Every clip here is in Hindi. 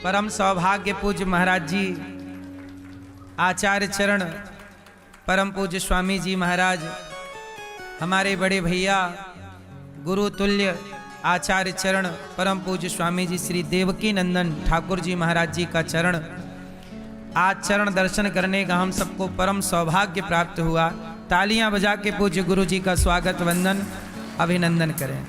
परम सौभाग्य पूज्य महाराज जी आचार्य चरण परम पूज्य स्वामी जी महाराज, हमारे बड़े भैया गुरु तुल्य आचार्य चरण परम पूज्य स्वामी जी श्री देवकी नंदन ठाकुर जी महाराज जी का चरण, आज चरण दर्शन करने का हम सबको परम सौभाग्य प्राप्त हुआ। तालियां बजा के पूज्य गुरु जी का स्वागत वंदन अभिनंदन करें।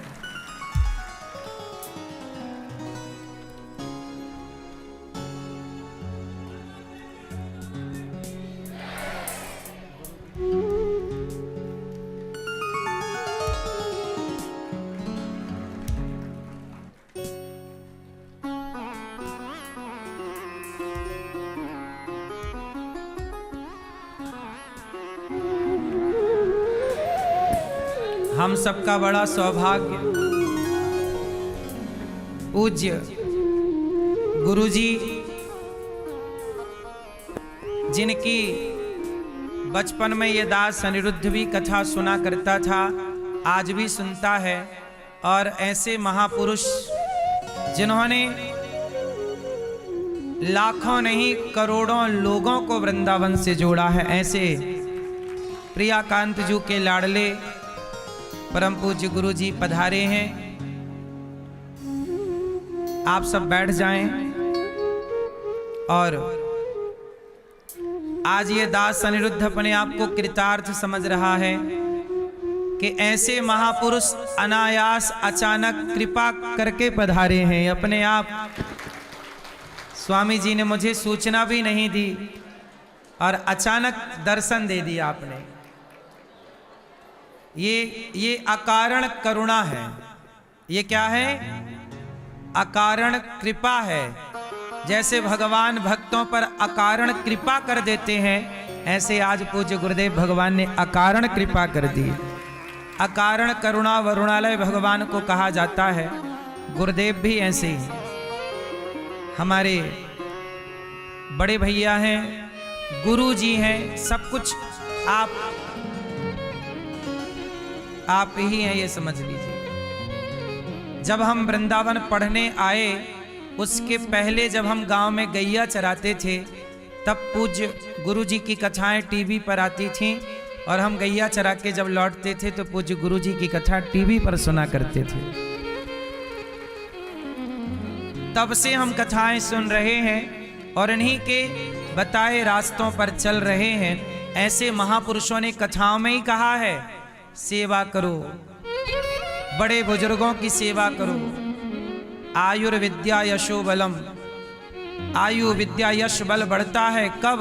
हम सबका बड़ा सौभाग्य पूज्य गुरुजी, जिनकी बचपन में ये दास अनिरुद्ध भी कथा सुना करता था, आज भी सुनता है। और ऐसे महापुरुष जिन्होंने लाखों नहीं करोड़ों लोगों को वृंदावन से जोड़ा है, ऐसे प्रियाकांत जी के लाडले परम पूज्य गुरु जी पधारे हैं। आप सब बैठ जाएं। और आज ये दास अनिरुद्ध अपने आप को कृतार्थ समझ रहा है कि ऐसे महापुरुष अनायास अचानक कृपा करके पधारे हैं। अपने आप स्वामी जी ने मुझे सूचना भी नहीं दी और अचानक दर्शन दे दिया आपने। ये अकारण करुणा है। ये क्या है? अकारण कृपा है। जैसे भगवान भक्तों पर अकारण कृपा कर देते हैं, ऐसे आज पूज्य गुरुदेव भगवान ने अकारण कृपा कर दी। अकारण करुणा वरुणालय भगवान को कहा जाता है। गुरुदेव भी ऐसे ही हमारे बड़े भैया हैं, गुरु जी हैं, सब कुछ आप ही हैं, ये समझ लीजिए। जब हम वृंदावन पढ़ने आए, उसके पहले जब हम गांव में गैया चराते थे, तब पूज्य गुरु जी की कथाएं टीवी पर आती थीं और हम गैया चरा के जब लौटते थे तो पूज्य गुरु जी की कथा टीवी पर सुना करते थे। तब से हम कथाएं सुन रहे हैं और इन्हीं के बताए रास्तों पर चल रहे हैं। ऐसे महापुरुषों ने कथाओं में ही कहा है, सेवा करो, बड़े बुजुर्गों की सेवा करो। आयुर्विद्या यशो बलम, आयु विद्या यश बल बढ़ता है कब?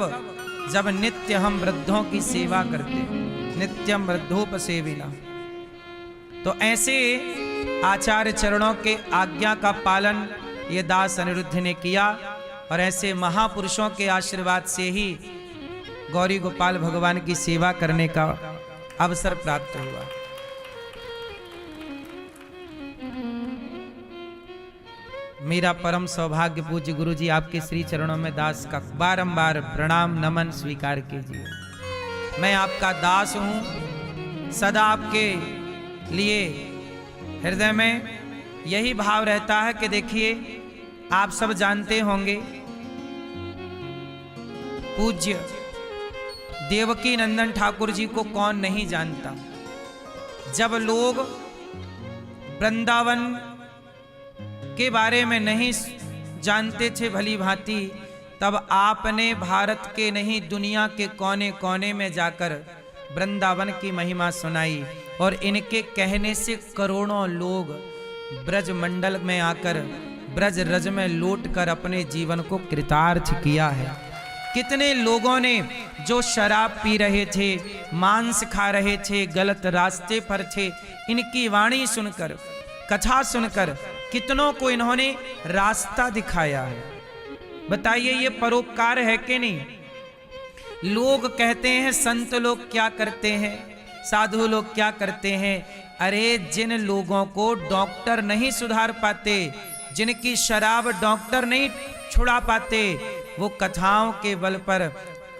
जब नित्य हम वृद्धों की सेवा करते, नित्यम वृद्धोपसेविना। तो ऐसे आचार्य चरणों के आज्ञा का पालन ये दास अनिरुद्ध ने किया और ऐसे महापुरुषों के आशीर्वाद से ही गौरी गोपाल भगवान की सेवा करने का अवसर प्राप्त हुआ। मेरा परम सौभाग्य पूज्य गुरु जी आपके श्री चरणों में दास का बारंबार प्रणाम नमन स्वीकार कीजिए। मैं आपका दास हूं, सदा आपके लिए हृदय में यही भाव रहता है कि देखिए, आप सब जानते होंगे पूज्य देवकी नंदन ठाकुर जी को कौन नहीं जानता। जब लोग वृंदावन के बारे में नहीं जानते थे भली भांति, तब आपने भारत के नहीं दुनिया के कोने कोने में जाकर वृंदावन की महिमा सुनाई और इनके कहने से करोड़ों लोग ब्रज मंडल में आकर ब्रज रज में लौट कर अपने जीवन को कृतार्थ किया है। कितने लोगों ने जो शराब पी रहे थे, मांस खा रहे थे, गलत रास्ते पर थे, इनकी वाणी सुनकर, कथा सुनकर कितनों को इन्होंने रास्ता दिखाया है। बताइए, ये परोपकार है कि नहीं? लोग कहते हैं संत लोग क्या करते हैं, साधु लोग क्या करते हैं। अरे, जिन लोगों को डॉक्टर नहीं सुधार पाते, जिनकी शराब डॉक्टर नहीं छुड़ा पाते, वो कथाओं के बल पर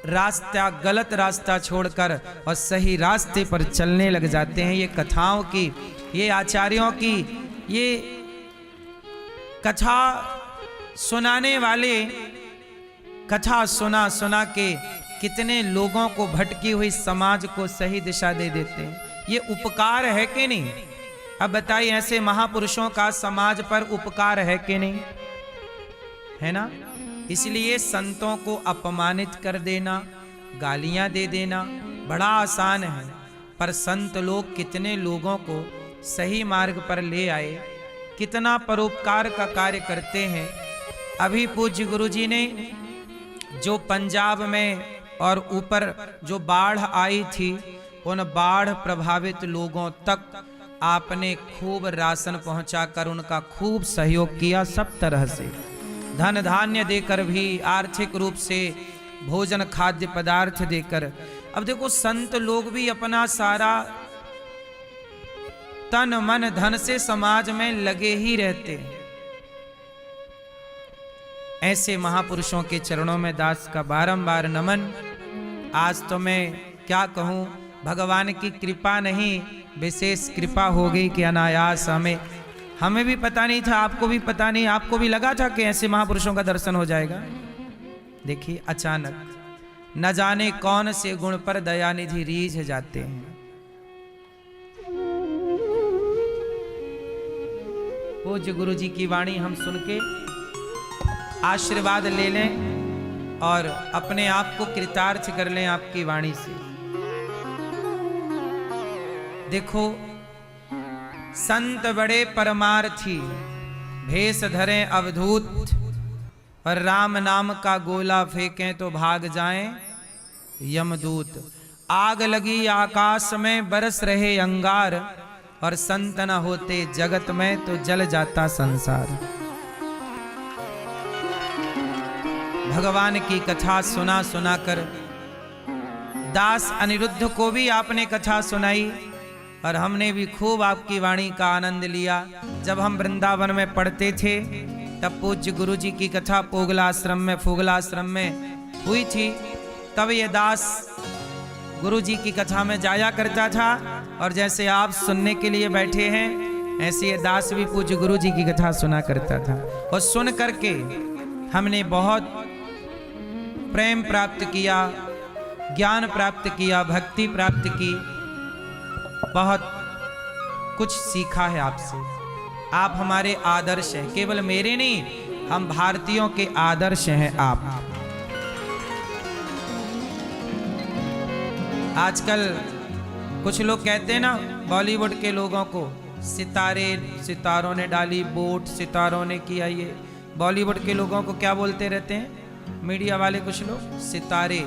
रास्ता, गलत रास्ता छोड़कर और सही रास्ते पर चलने लग जाते हैं। ये कथाओं की, ये आचार्यों की, ये कथा सुनाने वाले कथा सुना सुना के कितने लोगों को भटकी हुई समाज को सही दिशा दे देते हैं। ये उपकार है कि नहीं? अब बताइए, ऐसे महापुरुषों का समाज पर उपकार है कि नहीं? है ना? इसलिए संतों को अपमानित कर देना, गालियां दे देना बड़ा आसान है, पर संत लोग कितने लोगों को सही मार्ग पर ले आए, कितना परोपकार का कार्य करते हैं। अभी पूज्य गुरुजी ने जो पंजाब में और ऊपर जो बाढ़ आई थी, उन बाढ़ प्रभावित लोगों तक आपने खूब राशन पहुंचाकर उनका खूब सहयोग किया, सब तरह से धन धान्य देकर भी, आर्थिक रूप से भोजन खाद्य पदार्थ देकर। अब देखो, संत लोग भी अपना सारा तन मन धन से समाज में लगे ही रहते हैं। ऐसे महापुरुषों के चरणों में दास का बारंबार नमन। आज तो मैं क्या कहूं, भगवान की कृपा नहीं, विशेष कृपा हो गई कि अनायास हमें भी पता नहीं था, आपको भी पता नहीं, आपको भी लगा था कि ऐसे महापुरुषों का दर्शन हो जाएगा। देखिए, अचानक न जाने कौन से गुण पर दयानिधि रीझ जाते हैं। पूज्य गुरु जी की वाणी हम सुन के आशीर्वाद ले लें और अपने आप को कृतार्थ कर लें आपकी वाणी से। देखो, संत बड़े परमार्थी, भेष धरें अवधूत, और राम नाम का गोला फेंकें तो भाग जाएं यमदूत। आग लगी आकाश में बरस रहे अंगार, और संत न होते जगत में तो जल जाता संसार। भगवान की कथा सुना सुना कर दास अनिरुद्ध को भी आपने कथा सुनाई, और हमने भी खूब आपकी वाणी का आनंद लिया। जब हम वृंदावन में पढ़ते थे तब पूज्य गुरु जी की कथा फोगलाश्रम में हुई थी। तब ये दास गुरु जी की कथा में जाया करता था, और जैसे आप सुनने के लिए बैठे हैं, ऐसे ये दास भी पूज्य गुरु जी की कथा सुना करता था। और सुन करके हमने बहुत प्रेम प्राप्त किया, ज्ञान प्राप्त किया, भक्ति प्राप्त की, बहुत कुछ सीखा है आपसे। आप हमारे आदर्श हैं, केवल मेरे नहीं, हम भारतीयों के आदर्श हैं आप। आजकल कुछ लोग कहते हैं ना, बॉलीवुड के लोगों को, सितारों ने डाली वोट, सितारों ने किया ये। बॉलीवुड के लोगों को क्या बोलते रहते हैं मीडिया वाले कुछ लोग? सितारे।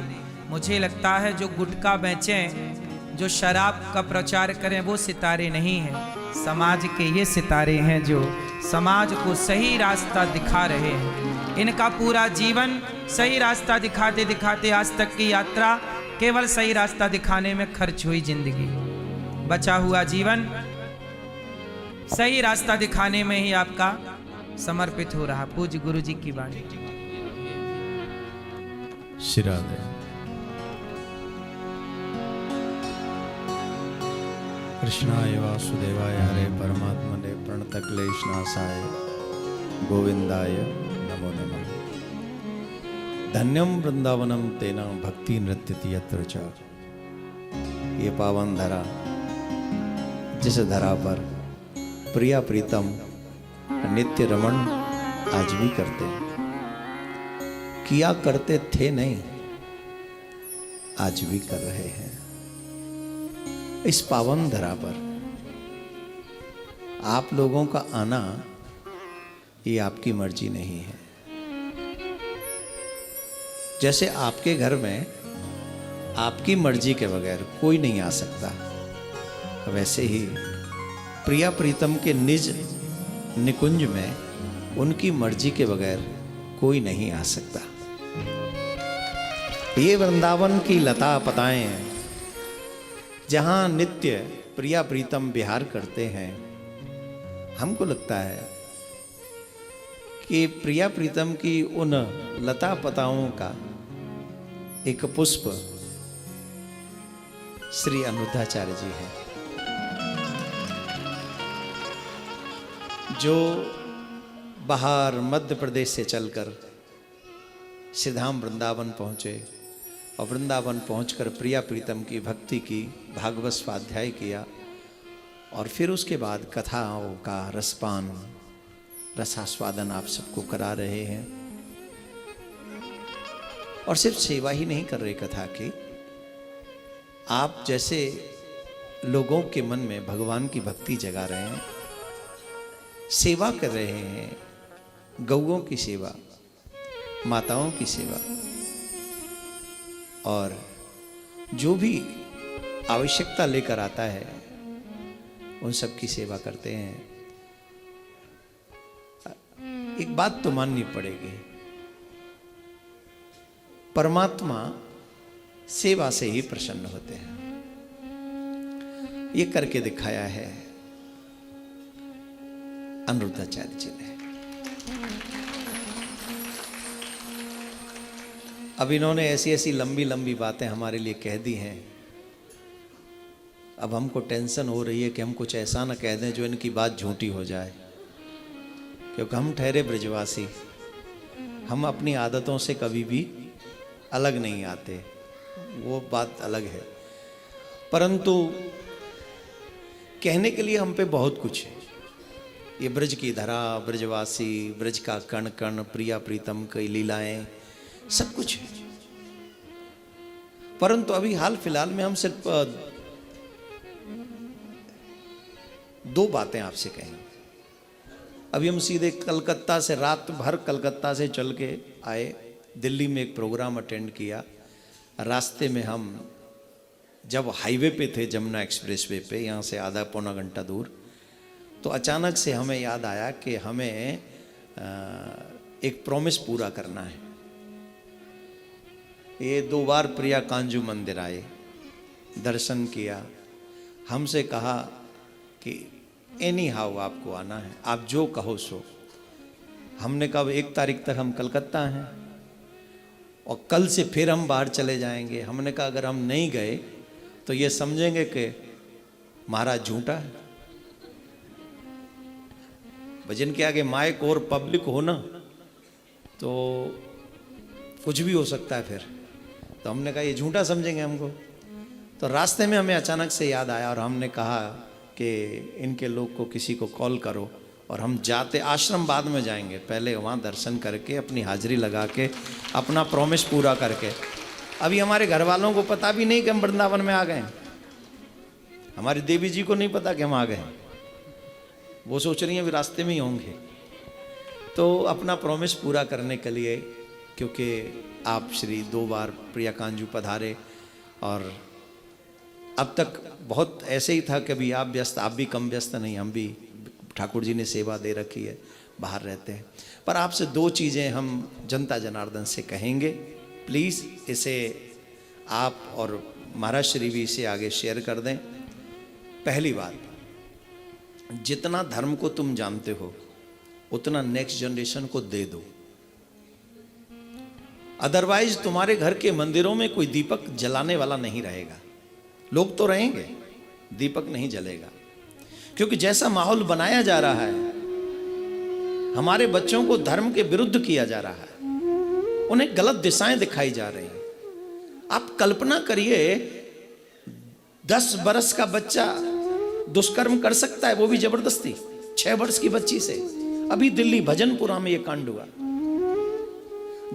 मुझे लगता है जो गुटखा बेचें, जो शराब का प्रचार करें, वो सितारे नहीं हैं। समाज के ये सितारे हैं जो समाज को सही रास्ता दिखा रहे हैं। इनका पूरा जीवन सही रास्ता दिखाते दिखाते आज तक की यात्रा केवल सही रास्ता दिखाने में खर्च हुई जिंदगी। बचा हुआ जीवन सही रास्ता दिखाने में ही आपका समर्पित हो रहा। पूज्य गुरु जी की वाणी। शिरादे कृष्णाय वासुदेवाय हरे परमात्मने प्रणतक्लेशनाशाय गोविंदाय नमो नमः। धन्यम वृंदावनम तेना भक्ति नृत्यति यत्र च। ये पावन धरा, जिस धरा पर प्रिया प्रीतम नित्य रमण आज भी करते हैं, किया करते थे नहीं, आज भी कर रहे हैं। इस पावन धरा पर आप लोगों का आना ये आपकी मर्जी नहीं है। जैसे आपके घर में आपकी मर्जी के बगैर कोई नहीं आ सकता, वैसे ही प्रिया प्रीतम के निज निकुंज में उनकी मर्जी के बगैर कोई नहीं आ सकता। ये वृंदावन की लता पताएं हैं जहां नित्य प्रिया प्रीतम विहार करते हैं। हमको लगता है कि प्रिया प्रीतम की उन लता पताओं का एक पुष्प श्री अनिरुद्धाचार्य जी हैं, जो बाहर मध्य प्रदेश से चलकर श्रीधाम वृंदावन पहुँचे और वृंदावन पहुंचकर प्रिया प्रीतम की भक्ति की, भागवत स्वाध्याय किया और फिर उसके बाद कथाओं का रसपान, रसास्वादन आप सबको करा रहे हैं। और सिर्फ सेवा ही नहीं कर रहे कथा की, आप जैसे लोगों के मन में भगवान की भक्ति जगा रहे हैं, सेवा कर रहे हैं, गौओं की सेवा, माताओं की सेवा, और जो भी आवश्यकता लेकर आता है उन सब की सेवा करते हैं। एक बात तो माननी पड़ेगी, परमात्मा सेवा से ही प्रसन्न होते हैं। ये करके दिखाया है अनिरुद्धाचार्य जी ने। अब इन्होंने ऐसी ऐसी लंबी लंबी बातें हमारे लिए कह दी हैं। अब हमको टेंशन हो रही है कि हम कुछ ऐसा ना कह दें जो इनकी बात झूठी हो जाए, क्योंकि हम ठहरे ब्रजवासी, हम अपनी आदतों से कभी भी अलग नहीं आते, वो बात अलग है। परंतु कहने के लिए हम पे बहुत कुछ है। ये ब्रज की धरा, ब्रजवासी, ब्रज का कण कण, प्रिया प्रीतम की लीलाएं, सब कुछ है। परंतु अभी हाल फिलहाल में हम सिर्फ दो बातें आपसे कहेंगे। अभी हम सीधे कलकत्ता से, रात भर कलकत्ता से चल के आए, दिल्ली में एक प्रोग्राम अटेंड किया। रास्ते में हम जब हाईवे पे थे, जमुना एक्सप्रेसवे पे, यहाँ से आधा पौना घंटा दूर, तो अचानक से हमें याद आया कि हमें एक प्रॉमिस पूरा करना है। ये 2 बार प्रिया कांजू मंदिर आए, दर्शन किया, हमसे कहा कि एनी हाउ आपको आना है, आप जो कहो सो। हमने कहा 1 तारीख तक हम कलकत्ता हैं और कल से फिर हम बाहर चले जाएंगे। हमने कहा अगर हम नहीं गए तो ये समझेंगे कि महाराज झूठा है। भजन के आगे माइक और पब्लिक हो ना तो कुछ भी हो सकता है फिर। तो हमने कहा ये झूठा समझेंगे हमको। तो रास्ते में हमें अचानक से याद आया और हमने कहा कि इनके लोग को किसी को कॉल करो, और हम जाते, आश्रम बाद में जाएंगे, पहले वहाँ दर्शन करके अपनी हाजिरी लगा के अपना प्रॉमिस पूरा करके। अभी हमारे घर वालों को पता भी नहीं कि हम वृंदावन में आ गए, हमारी देवी जी को नहीं पता कि हम आ गए, वो सोच रही हैं अभी रास्ते में ही होंगे। तो अपना प्रॉमिस पूरा करने के लिए, क्योंकि आप श्री 2 बार प्रिया कांजू पधारे और अब तक बहुत ऐसे ही था कि अभी आप व्यस्त, आप भी कम व्यस्त नहीं, हम भी, ठाकुर जी ने सेवा दे रखी है, बाहर रहते हैं। पर आपसे 2 चीज़ें हम जनता जनार्दन से कहेंगे, प्लीज़ इसे आप और महाराज श्री भी इसे आगे शेयर कर दें। पहली बात, जितना धर्म को तुम जानते हो उतना नेक्स्ट जनरेशन को दे दो, अदरवाइज तुम्हारे घर के मंदिरों में कोई दीपक जलाने वाला नहीं रहेगा। लोग तो रहेंगे, दीपक नहीं जलेगा, क्योंकि जैसा माहौल बनाया जा रहा है, हमारे बच्चों को धर्म के विरुद्ध किया जा रहा है, उन्हें गलत दिशाएं दिखाई जा रही हैं। आप कल्पना करिए 10 बरस का बच्चा दुष्कर्म कर सकता है, वो भी जबरदस्ती, 6 वर्ष की बच्ची से। अभी दिल्ली भजनपुरा में ये कांड हुआ।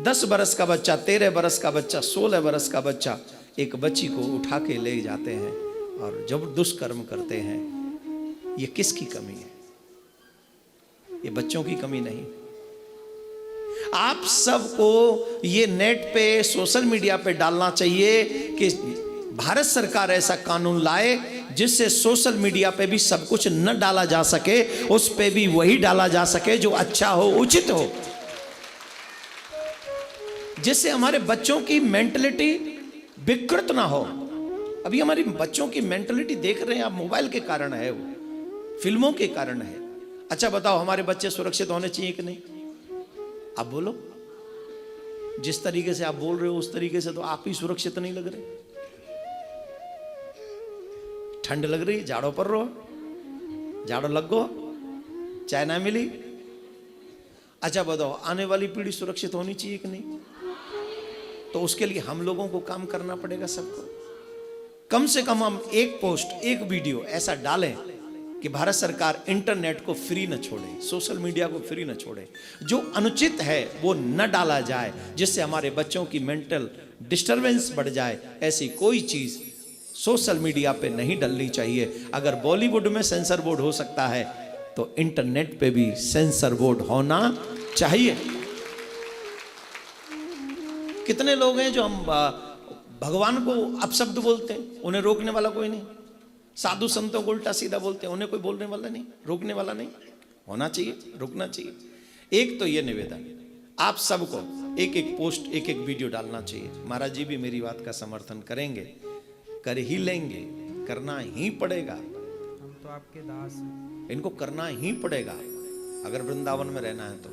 10 बरस का बच्चा, 13 बरस का बच्चा, 16 बरस का बच्चा एक बच्ची को उठा के ले जाते हैं और जब दुष्कर्म करते हैं। ये किसकी कमी है? ये बच्चों की कमी नहीं। आप सबको ये नेट पे, सोशल मीडिया पे डालना चाहिए कि भारत सरकार ऐसा कानून लाए जिससे सोशल मीडिया पे भी सब कुछ न डाला जा सके, उस पे भी वही डाला जा सके जो अच्छा हो, उचित हो, जिससे हमारे बच्चों की मेंटलिटी विकृत ना हो। अभी हमारी बच्चों की मेंटलिटी देख रहे हैं आप, मोबाइल के कारण है, वो फिल्मों के कारण है। अच्छा बताओ, हमारे बच्चे सुरक्षित होने चाहिए कि नहीं? आप बोलो। जिस तरीके से आप बोल रहे हो उस तरीके से तो आप ही सुरक्षित नहीं लग रहे। ठंड लग रही, जाड़ों पर रहो, जाड़ो लग गो, चाय ना मिली, अच्छा बताओ, आने वाली पीढ़ी सुरक्षित होनी चाहिए कि नहीं? तो उसके लिए हम लोगों को काम करना पड़ेगा सबको। कम से कम हम एक पोस्ट, एक वीडियो ऐसा डालें कि भारत सरकार इंटरनेट को फ्री न छोड़े, सोशल मीडिया को फ्री न छोड़े। जो अनुचित है वो न डाला जाए, जिससे हमारे बच्चों की मेंटल डिस्टरबेंस बढ़ जाए। ऐसी कोई चीज सोशल मीडिया पे नहीं डलनी चाहिए। अगर बॉलीवुड में सेंसर बोर्ड हो सकता है तो इंटरनेट पे भी सेंसर बोर्ड होना चाहिए। कितने लोग हैं जो हम भगवान को अपशब्द बोलते हैं, उन्हें रोकने वाला कोई नहीं। साधु संतों को उल्टा सीधा बोलते हैं, उन्हें कोई बोलने वाला नहीं, रोकने वाला नहीं। होना चाहिए, रुकना चाहिए। एक तो ये निवेदन, आप सबको एक एक पोस्ट, एक एक वीडियो डालना चाहिए। महाराज जी भी मेरी बात का समर्थन करेंगे, कर ही लेंगे, करना ही पड़ेगा। हम तो आपके दास हैं। इनको करना ही पड़ेगा अगर वृंदावन में रहना है तो।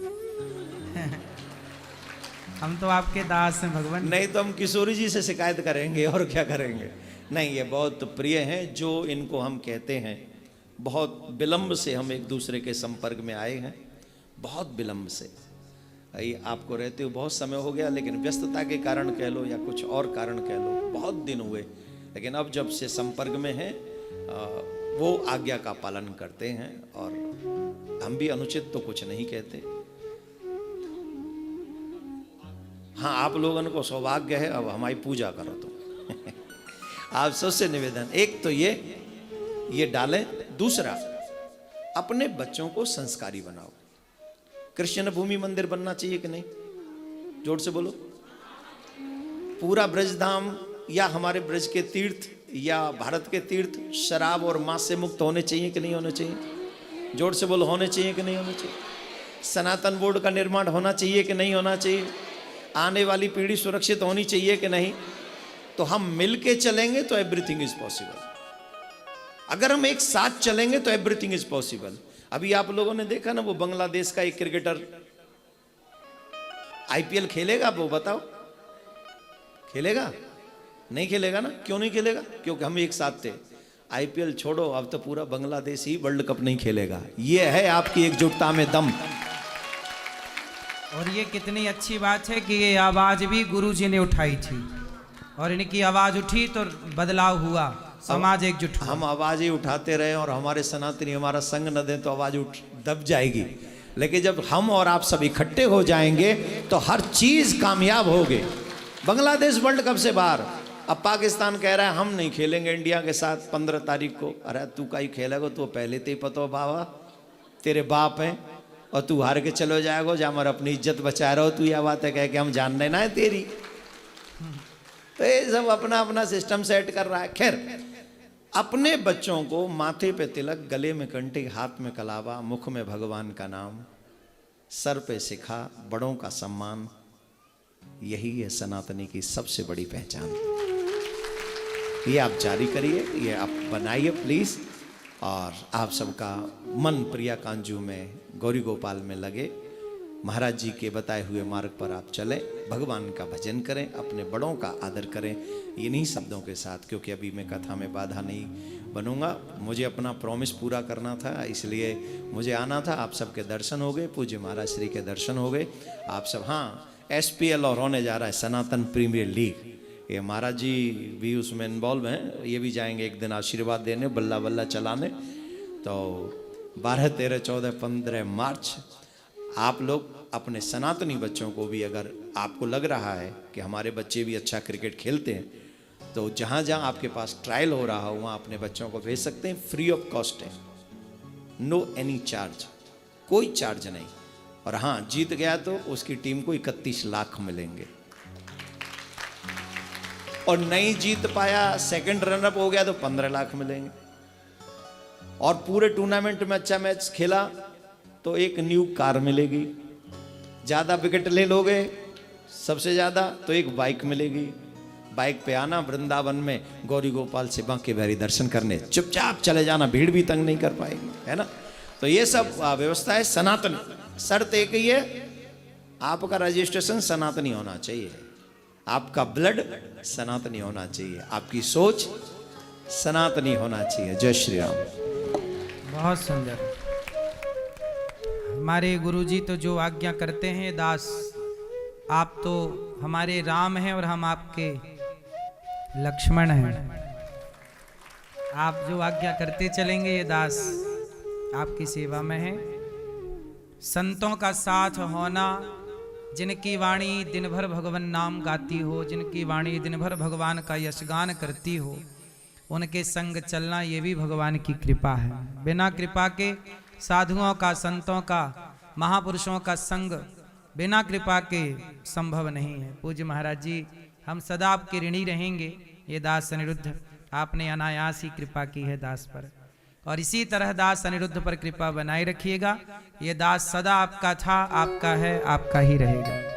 हम तो आपके दास हैं भगवान। नहीं तो हम किशोरी जी से शिकायत करेंगे और क्या करेंगे। नहीं, ये बहुत प्रिय हैं जो इनको हम कहते हैं। बहुत विलंब से हम एक दूसरे के संपर्क में आए हैं, बहुत विलंब से। ये आपको रहते हुए बहुत समय हो गया, लेकिन व्यस्तता के कारण कह लो या कुछ और कारण कह लो, बहुत दिन हुए। लेकिन अब जब से संपर्क में हैं, वो आज्ञा का पालन करते हैं और हम भी अनुचित तो कुछ नहीं कहते। हाँ, आप लोगों को सौभाग्य है, अब हमारी पूजा करो तो। आप सबसे निवेदन, एक तो ये डालें। दूसरा, अपने बच्चों को संस्कारी बनाओ। कृष्ण भूमि मंदिर बनना चाहिए कि नहीं? जोर से बोलो। पूरा ब्रजधाम या हमारे ब्रज के तीर्थ या भारत के तीर्थ शराब और मांस से मुक्त होने चाहिए कि नहीं होने चाहिए? जोर से बोलो, होने चाहिए कि नहीं होने चाहिए? सनातन बोर्ड का निर्माण होना चाहिए कि नहीं होना चाहिए? आने वाली पीढ़ी सुरक्षित होनी चाहिए कि नहीं? तो हम मिलके चलेंगे तो एवरीथिंग इज पॉसिबल। अगर हम एक साथ चलेंगे तो एवरीथिंग इज पॉसिबल। अभी आप लोगों ने देखा ना, वो बांग्लादेश का एक क्रिकेटर आईपीएल खेलेगा, वो बताओ खेलेगा? नहीं खेलेगा ना। क्यों नहीं खेलेगा? क्योंकि हम एक साथ थे। आईपीएल छोड़ो, अब तो पूरा बांग्लादेश ही वर्ल्ड कप नहीं खेलेगा। ये है आपकी एकजुटता में दम। और ये कितनी अच्छी बात है कि ये आवाज भी गुरुजी ने उठाई थी, और इनकी आवाज उठी तो बदलाव हुआ, समाज एकजुट हुआ। हम आवाज ही उठाते रहे और हमारे सनातनी हमारा संग न दें तो आवाज उठ दब जाएगी। लेकिन जब हम और आप सब इकट्ठे हो जाएंगे तो हर चीज कामयाब होगी। बांग्लादेश वर्ल्ड कप से बाहर। अब पाकिस्तान कह रहा है हम नहीं खेलेंगे इंडिया के साथ 15 तारीख को। अरे तू का ही खेलेगा, तो पहले तो ही पता हो बाबा, तेरे बाप हैं और तू हार के चलो जाएगा। जा मर अपनी इज्जत बचा रहो, तू यह बात है कह के हम जान लेना है तेरी। तो ये सब अपना अपना सिस्टम सेट कर रहा है। खैर, अपने बच्चों को माथे पे तिलक, गले में कंठी, हाथ में कलावा, मुख में भगवान का नाम, सर पे शिखा, बड़ों का सम्मान, यही है सनातनी की सबसे बड़ी पहचान। ये आप जारी करिए, ये आप बनाइए प्लीज। और आप सबका मन प्रिया कांजू में, गौरी गोपाल में लगे। महाराज जी के बताए हुए मार्ग पर आप चलें, भगवान का भजन करें, अपने बड़ों का आदर करें, इन्हीं शब्दों के साथ। क्योंकि अभी मैं कथा में बाधा नहीं बनूंगा, मुझे अपना प्रॉमिस पूरा करना था, इसलिए मुझे आना था। आप सबके दर्शन हो गए, पूज्य महाराज श्री के दर्शन हो गए। आप सब, हाँ, SPL और होने जा रहा है सनातन प्रीमियर लीग। ये महाराज जी भी उसमें इन्वॉल्व हैं, ये भी जाएंगे एक दिन आशीर्वाद देने, बल्ला बल्ला चलाने। तो 12, 13, 14, 15 मार्च आप लोग अपने सनातनी बच्चों को भी, अगर आपको लग रहा है कि हमारे बच्चे भी अच्छा क्रिकेट खेलते हैं, तो जहाँ जहाँ आपके पास ट्रायल हो रहा हो वहाँ अपने बच्चों को भेज सकते हैं। फ्री ऑफ कॉस्ट है, नो एनी चार्ज, कोई चार्ज नहीं। और हाँ, जीत गया तो उसकी टीम को 31 लाख मिलेंगे, और नहीं जीत पाया, सेकंड रनअप हो गया तो 15 लाख मिलेंगे। और पूरे टूर्नामेंट में अच्छा मैच खेला तो एक न्यू कार मिलेगी। ज्यादा विकेट ले लोगे सबसे ज्यादा तो एक बाइक मिलेगी। बाइक पे आना, वृंदावन में गौरी गोपाल से बांके बिहारी दर्शन करने, चुपचाप चले जाना, भीड़ भी तंग नहीं कर पाएगी, है ना। तो ये सब व्यवस्था है सनातन। शर्त एक ही है, आपका रजिस्ट्रेशन सनातनी होना चाहिए, आपका ब्लड सनातनी होना चाहिए, आपकी सोच सनातनी होना चाहिए। जय श्री राम। बहुत सुंदर। हमारे गुरुजी तो जो आज्ञा करते हैं दास, आप तो हमारे राम हैं और हम आपके लक्ष्मण हैं। आप जो आज्ञा करते चलेंगे ये दास आपकी सेवा में है। संतों का साथ होना, जिनकी वाणी दिन भर भगवान नाम गाती हो, जिनकी वाणी दिन भर भगवान का यशगान करती हो, उनके संग चलना ये भी भगवान की कृपा है। बिना कृपा के साधुओं का, संतों का, महापुरुषों का संग बिना कृपा के संभव नहीं है। पूज्य महाराज जी, हम सदा आपके ऋणी रहेंगे। ये दास अनिरुद्ध, आपने अनायास ही कृपा की है दास पर, और इसी तरह दास अनिरुद्ध पर कृपा बनाए रखिएगा। ये दास सदा आपका था, आपका है, आपका ही रहेगा।